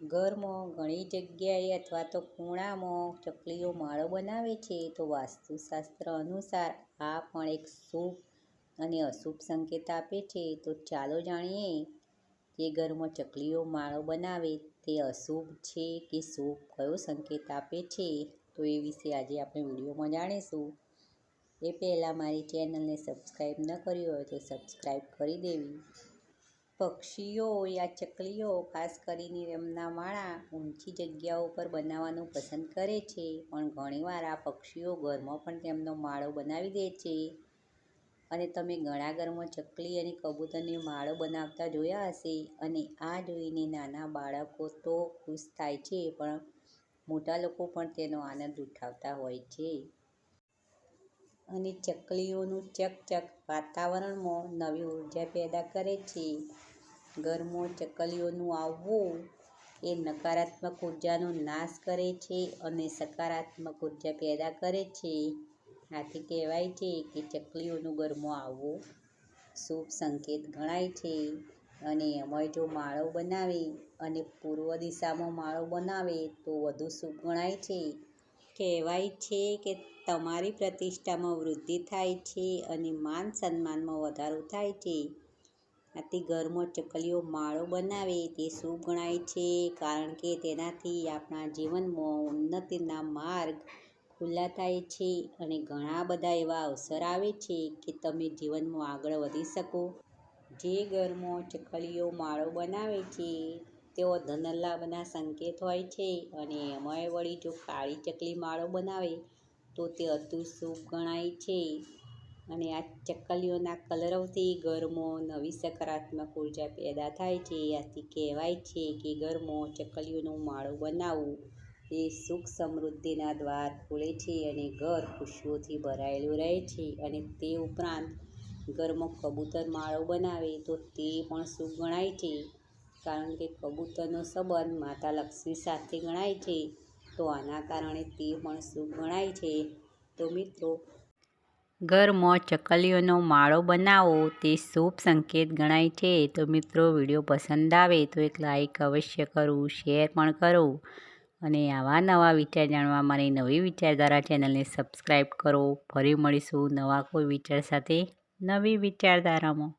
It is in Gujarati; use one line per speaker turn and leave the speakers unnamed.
ઘરમાં ઘણી જગ્યાએ અથવા તો ખૂણામાં ચકલીઓ માળો બનાવે છે તો વાસ્તુશાસ્ત્ર અનુસાર આ પણ એક શુભ અને અશુભ સંકેત આપે છે. તો ચાલો જાણીએ કે ઘરમાં ચકલીઓ માળો બનાવે તે અશુભ છે કે શુભ, કયો સંકેત આપે છે. તો એ વિશે આજે આપણે વિડીયોમાં જાણીશું. એ પહેલાં મારી ચેનલને સબસ્ક્રાઈબ ન કરી હોય તો સબસ્ક્રાઈબ કરી દેવી. પક્ષીઓ યા ચકલીઓ ખાસ કરીને એમના માળા ઊંચી જગ્યાઓ પર બનાવવાનું પસંદ કરે છે, પણ ઘણીવાર આ પક્ષીઓ ઘરમાં પણ તેમનો માળો બનાવી દે છે. અને તમે ઘણા ઘરમાં ચકલી અને કબૂતરને માળો બનાવતા જોયા હશે. અને આ જોઈને નાના બાળકો તો ખુશ થાય છે, પણ મોટા લોકો પણ તેનો આનંદ ઉઠાવતા હોય છે. અને ચકલીઓનું ચકચક વાતાવરણમાં નવી ઉર્જા પેદા કરે છે. ઘરમાં ચકલીઓનું આવવું એ નકારાત્મક ઉર્જાનો નાશ કરે છે અને સકારાત્મક ઉર્જા પેદા કરે છે. આથી કહેવાય છે કે ચકલીઓનું ઘરમાં આવવું શુભ સંકેત ગણાય છે. અને એમાંય જો માળો બનાવે અને પૂર્વ દિશામાં માળો બનાવે તો વધુ શુભ ગણાય છે. કહેવાય છે કે તમારી પ્રતિષ્ઠામાં વૃદ્ધિ થાય છે અને માન સન્માનમાં વધારો થાય છે. આથી ઘરમાં ચકલીઓ માળો બનાવે તે શુભ ગણાય છે, કારણ કે તેનાથી આપણા જીવનમાં ઉન્નતિના માર્ગ ખુલ્લા થાય છે અને ઘણા બધા એવા અવસર આવે છે કે તમે જીવનમાં આગળ વધી શકો. જે ઘરમાં ચકલીઓ માળો બનાવે છે તેઓ ધન લાભના સંકેત હોય છે. અને એમાંય વળી જો કાળી ચકલી માળો બનાવે તો તે અતિ શુભ ગણાય છે. અને આ ચકલીઓના કલરવથી ઘરમાં નવી સકારાત્મક ઉર્જા પેદા થાય છે. આથી કહેવાય છે કે ઘરમાં ચકલીઓનું માળો બનાવવું એ સુખ સમૃદ્ધિના દ્વાર ખોલે છે અને ઘર ખુશીઓથી ભરાયેલું રહે છે. અને તે ઉપરાંત ઘરમાં કબૂતર માળો બનાવે તો તે પણ શુભ ગણાય છે, કારણ કે કબૂતરનો સંબંધ માતા લક્ષ્મી સાથે ગણાય છે. તો આના કારણે તે પણ શુભ ગણાય છે. તો મિત્રો, ઘરમાં ચકલીઓનો માળો બનાવો તે શુભ સંકેત ગણાય છે. તો મિત્રો, વિડીયો પસંદ આવે તો એક લાઈક અવશ્ય કરવું, શેર પણ કરવું. અને આવા નવા વિચાર જાણવા મારી નવી વિચારધારા ચેનલને સબસ્ક્રાઈબ કરો. ફરી મળીશું નવા કોઈ વિચાર સાથે નવી વિચારધારામાં.